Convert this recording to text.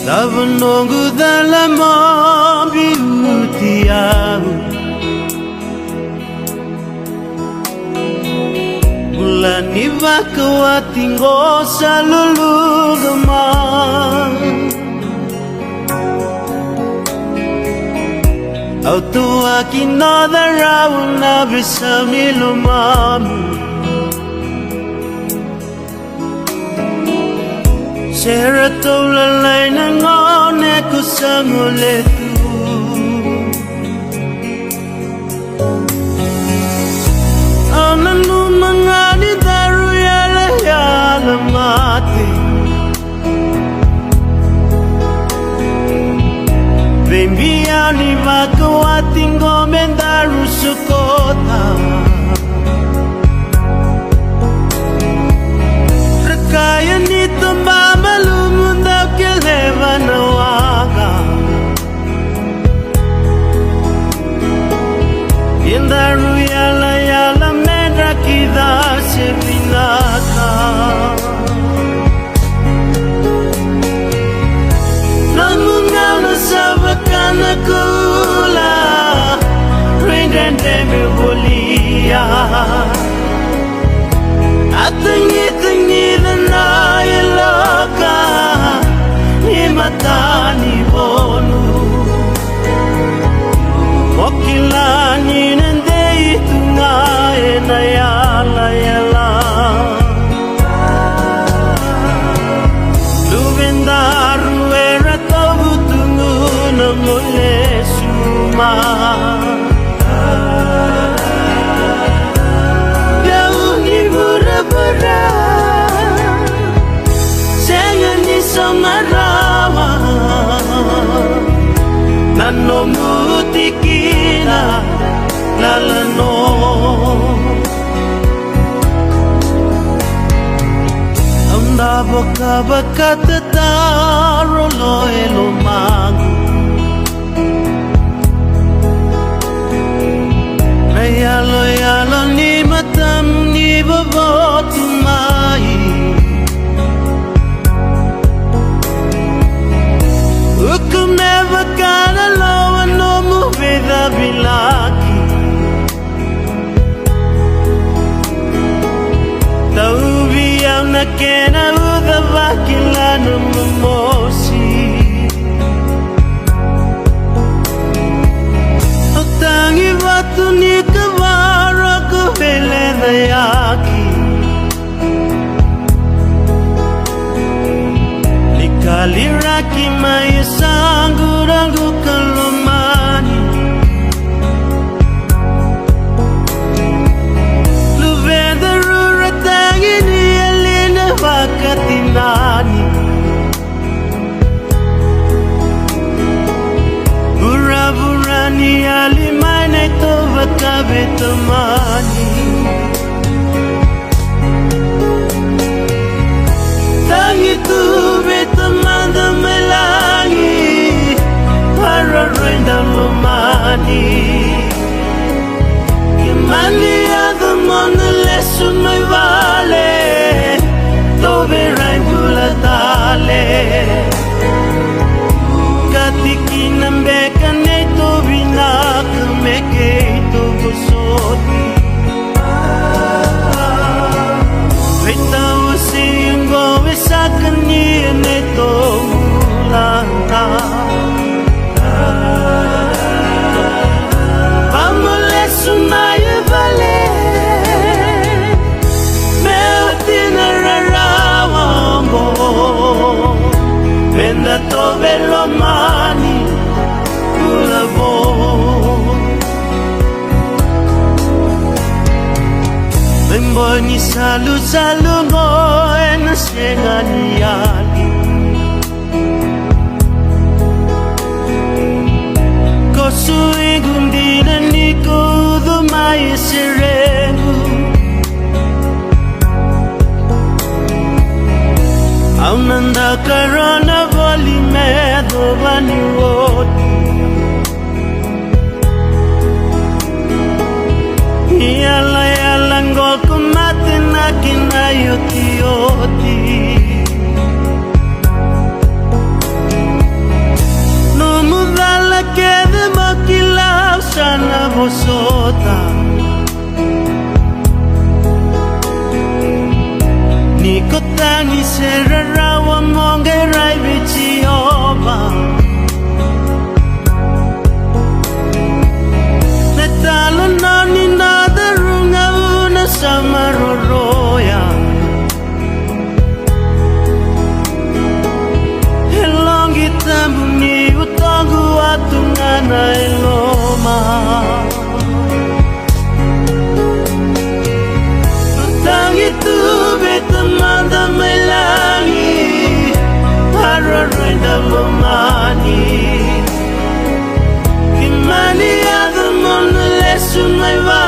Tavanongo dalla mobi utiau Bulani vakawatingo sa lulugaman Autua kinodaraw na bisaw ni lumamu Sera taulalay na ngone ko sa nguletu Ananu mga ni daru yala yala mati Bimbiyaw ni makawating gomendaru sukota Kaya nito mamalumundap kileva na waka Yendaru yala yala medra kita se binaka Namun Gauna sabakan kula Rindende me bolia Atangi-tangi na iloka Ni mata ni bonu Wakilani nande itu ngae na yala yala Luvendaru era tabutungu na mule suma Samarawa Nomu tikina lalano Anda baka tataro lo elomangu Ayalo yalo ni matam ni babotumai Hukum never gonna lower Nomu with a bilaki Taubi ang nakena uda vakila numumosi Otangi vatu ni kavara kuhele dayaki Kaliraki mai sangurangu kalomani Luvenda rura tangini alina vakatinani Bura-burani alimane to vakabetamani Tangi tu betamanda melangi Para renda lumani Kimani ada mona lesu mai vale Tobe raingula tale Katiki nambeka neto binaka meke ito gusoti Vitaw singgo sa kanya nito ulanga Pamule sumaya vale Meo tinararawang mo Venda to velomani ulabo Memboy ni salu-salu mo na siya niyali Kosu'y gundinan ni ko dumay sirenu Ang nanda karona voli medo baniwoti Yala-yalang go kumatin na kinayoti-oti sota ni ko tangi sera rawa monge rai bichi oba netalo nani nadarunga una samaroroya helongi tambuni utongu atungana eloma tangi tu betamanda melani hararenda lomani kimani adamon lesu mai va